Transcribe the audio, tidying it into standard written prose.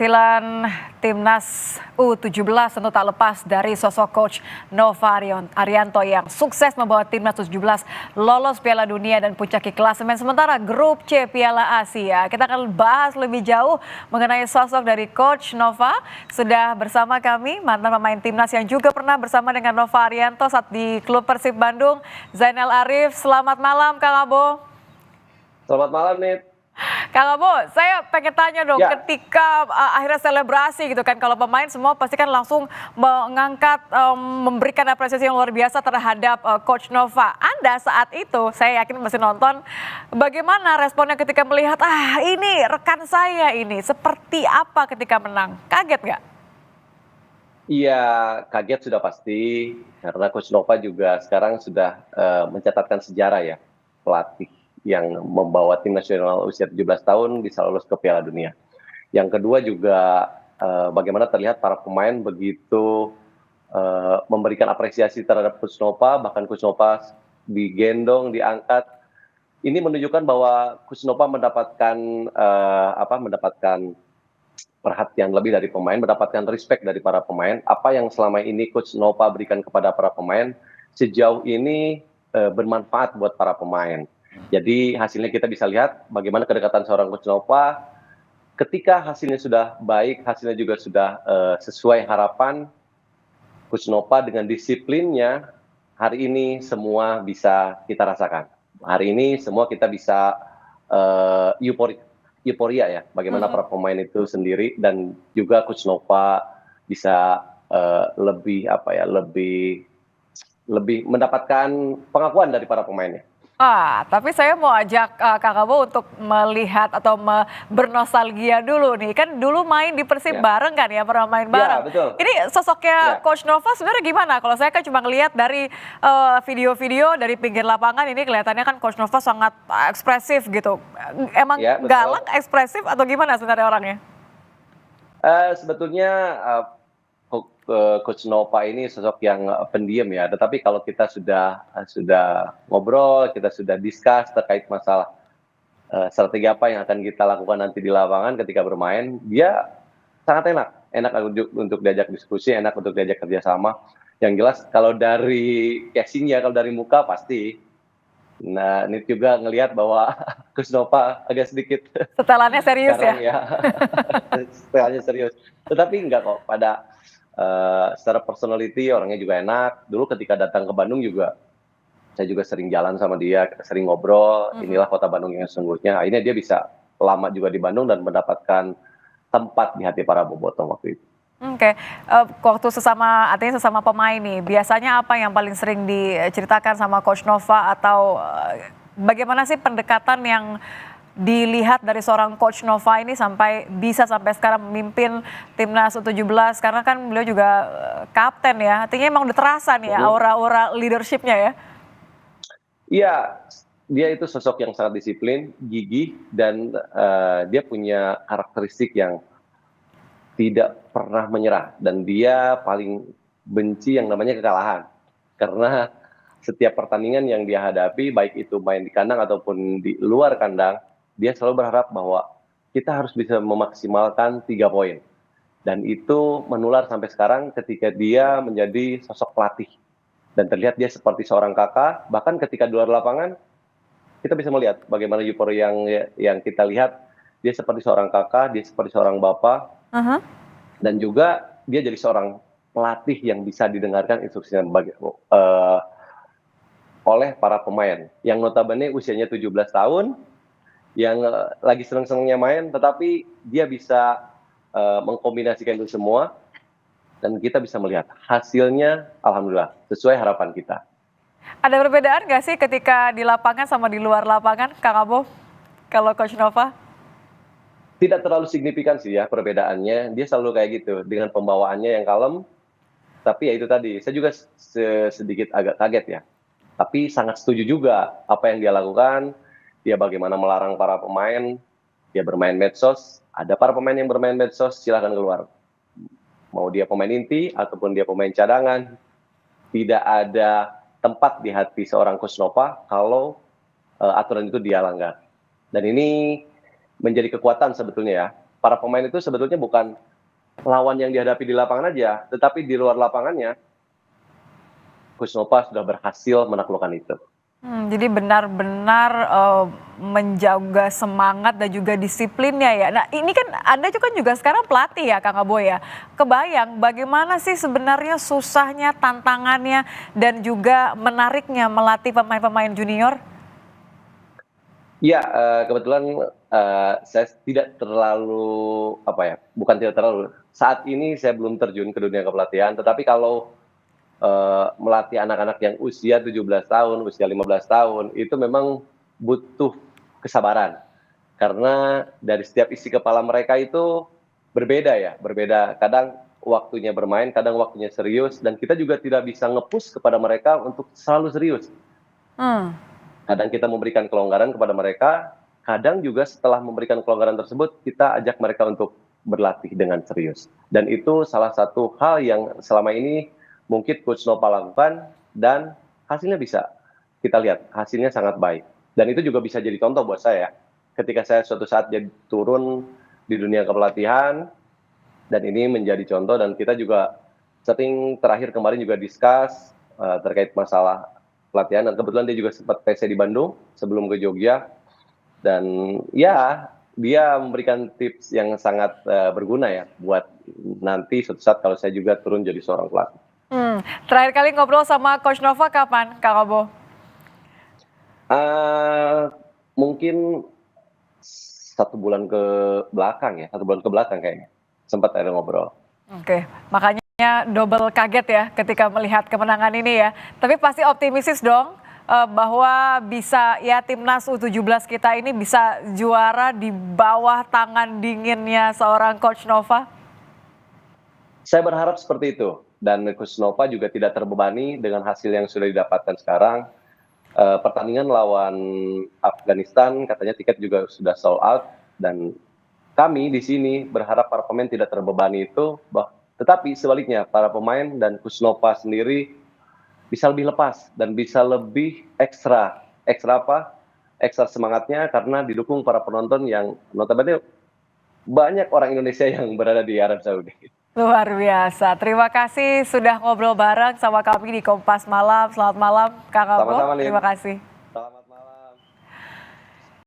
Keberhasilan Timnas U17 tentu tak lepas dari sosok coach Nova Arianto yang sukses membawa Timnas U17 lolos Piala Dunia dan puncaki klasemen sementara grup C Piala Asia. Kita akan bahas lebih jauh mengenai sosok dari coach Nova. Sudah bersama kami mantan pemain Timnas yang juga pernah bersama dengan Nova Arianto saat di klub Persib Bandung, Zainal Arif. Selamat malam Kang Abo. Selamat malam, Nit. Kang Abo, saya pengen tanya dong, Ya. ketika akhirnya selebrasi gitu kan, kalau pemain semua pasti kan langsung mengangkat, memberikan apresiasi yang luar biasa terhadap Coach Nova. Anda saat itu, saya yakin masih nonton, bagaimana responnya ketika melihat, ini rekan saya ini, seperti apa ketika menang? Kaget nggak? Iya, kaget sudah pasti karena Coach Nova juga sekarang sudah mencatatkan sejarah ya, pelatih yang membawa tim nasional usia 17 tahun bisa lolos ke Piala Dunia. Yang kedua juga bagaimana terlihat para pemain begitu memberikan apresiasi terhadap Coach Nova, bahkan Coach Nova digendong, diangkat. Ini menunjukkan bahwa Coach Nova mendapatkan perhatian lebih dari pemain, mendapatkan respect dari para pemain. Apa yang selama ini Coach Nova berikan kepada para pemain sejauh ini bermanfaat buat para pemain. Jadi hasilnya kita bisa lihat bagaimana kedekatan seorang Coach Nova. Ketika hasilnya sudah baik, hasilnya juga sudah sesuai harapan, Coach Nova dengan disiplinnya hari ini semua bisa kita rasakan. Hari ini semua kita bisa euforia ya, bagaimana para pemain itu sendiri dan juga Coach Nova bisa lebih mendapatkan pengakuan dari para pemainnya. Tapi saya mau ajak Kang Abo untuk melihat atau bernostalgia dulu nih. Kan dulu main di Persib Ya. bareng kan ya, pernah main bareng. Ya, betul. Ini sosoknya Ya. Coach Nova sebenarnya gimana? Kalau saya kan cuma ngelihat dari video-video dari pinggir lapangan ini kelihatannya kan Coach Nova sangat ekspresif gitu. Emang Ya, betul. galak, ekspresif atau gimana sebenarnya orangnya? Sebetulnya Coach Nova ini sosok yang pendiam ya, tetapi kalau kita sudah ngobrol, kita sudah discuss terkait masalah strategi apa yang akan kita lakukan nanti di lapangan ketika bermain, dia sangat enak untuk diajak diskusi, enak untuk diajak kerjasama. Yang jelas kalau dari casingnya, kalau dari muka pasti. Nah, ini juga ngelihat bahwa Coach Nova agak sedikit Setelannya serius garang ya? ya, setelahnya serius. Tetapi enggak kok, secara personality orangnya juga enak. Dulu ketika datang ke Bandung juga, saya juga sering jalan sama dia, sering ngobrol, inilah kota Bandung yang sesungguhnya. Akhirnya dia bisa lama juga di Bandung dan mendapatkan tempat di hati para bobotoh waktu itu. Oke, waktu artinya sesama pemain nih, biasanya apa yang paling sering diceritakan sama Coach Nova atau bagaimana sih pendekatan yang dilihat dari seorang Coach Nova ini sampai sekarang memimpin Timnas U17 karena kan beliau juga kapten ya, artinya emang udah terasa nih ya aura-aura leadership-nya ya? Iya, dia itu sosok yang sangat disiplin, gigih, dan dia punya karakteristik yang tidak pernah menyerah. Dan dia paling benci yang namanya kekalahan. Karena setiap pertandingan yang dia hadapi, baik itu main di kandang ataupun di luar kandang, dia selalu berharap bahwa kita harus bisa memaksimalkan 3 poin. Dan itu menular sampai sekarang ketika dia menjadi sosok pelatih. Dan terlihat dia seperti seorang kakak, bahkan ketika di luar lapangan, kita bisa melihat bagaimana euforia yang kita lihat, dia seperti seorang kakak, dia seperti seorang bapak, dan juga dia jadi seorang pelatih yang bisa didengarkan instruksinya oleh para pemain. Yang notabene usianya 17 tahun, yang lagi seneng-senengnya main, tetapi dia bisa mengkombinasikan itu semua, dan kita bisa melihat hasilnya alhamdulillah sesuai harapan kita. Ada perbedaan nggak sih ketika di lapangan sama di luar lapangan, Kang Abo, kalau Coach Nova? Tidak terlalu signifikan sih ya perbedaannya, dia selalu kayak gitu, dengan pembawaannya yang kalem, tapi ya itu tadi, saya juga sedikit agak kaget ya, tapi sangat setuju juga apa yang dia lakukan, dia bagaimana melarang para pemain, dia bermain medsos, ada para pemain yang bermain medsos, silahkan keluar. Mau dia pemain inti ataupun dia pemain cadangan, tidak ada tempat di hati seorang Coach Nova kalau aturan itu dia langgar. Dan ini menjadi kekuatan sebetulnya ya. para pemain itu sebetulnya bukan lawan yang dihadapi di lapangan aja, tetapi di luar lapangannya, Coach Nova sudah berhasil menaklukkan itu. Jadi benar-benar, menjaga semangat dan juga disiplinnya ya. Nah ini kan Anda juga sekarang pelatih ya Kang Abo ya. Kebayang bagaimana sih sebenarnya susahnya, tantangannya, dan juga menariknya melatih pemain-pemain junior? Iya, kebetulan, saya tidak terlalu, apa ya, bukan tidak terlalu, saat ini saya belum terjun ke dunia kepelatihan, tetapi kalau, melatih anak-anak yang usia 17 tahun, usia 15 tahun, itu memang butuh kesabaran. Karena dari setiap isi kepala mereka itu berbeda ya, berbeda. Kadang waktunya bermain, kadang waktunya serius, dan kita juga tidak bisa nge-push kepada mereka untuk selalu serius. Mmm, Kadang kita memberikan kelonggaran kepada mereka, kadang juga setelah memberikan kelonggaran tersebut, kita ajak mereka untuk berlatih dengan serius. Dan itu salah satu hal yang selama ini mungkin Coach Nova lakukan dan hasilnya bisa kita lihat, hasilnya sangat baik. Dan itu juga bisa jadi contoh buat saya. Ketika saya suatu saat jadi turun di dunia kepelatihan, dan ini menjadi contoh dan kita juga sering terakhir kemarin juga discuss, terkait masalah pelatihan dan kebetulan dia juga sempat TC di Bandung sebelum ke Jogja dan ya dia memberikan tips yang sangat, berguna ya buat nanti suatu saat kalau saya juga turun jadi seorang pelatih. Terakhir kali ngobrol sama Coach Nova kapan Kang Abo? Eee, Mungkin 1 bulan ke belakang ya, 1 bulan ke belakang kayaknya, sempat ada ngobrol. Oke, makanya double kaget ya ketika melihat kemenangan ini ya. Tapi pasti optimistis dong, bahwa bisa ya timnas U17 kita ini bisa juara di bawah tangan dinginnya seorang Coach Nova? Saya berharap seperti itu dan Coach Nova juga tidak terbebani dengan hasil yang sudah didapatkan sekarang. Pertandingan lawan Afghanistan katanya tiket juga sudah sold out dan kami di sini berharap para pemain tidak terbebani itu, tetapi sebaliknya para pemain dan Coach Nova sendiri bisa lebih lepas dan bisa lebih ekstra. Ekstra apa? Ekstra semangatnya karena didukung para penonton yang notabene banyak orang Indonesia yang berada di Arab Saudi. Luar biasa. Terima kasih sudah ngobrol bareng sama kami di Kompas Malam. Selamat malam Kang Abo. Sama-sama, Lin. Terima kasih.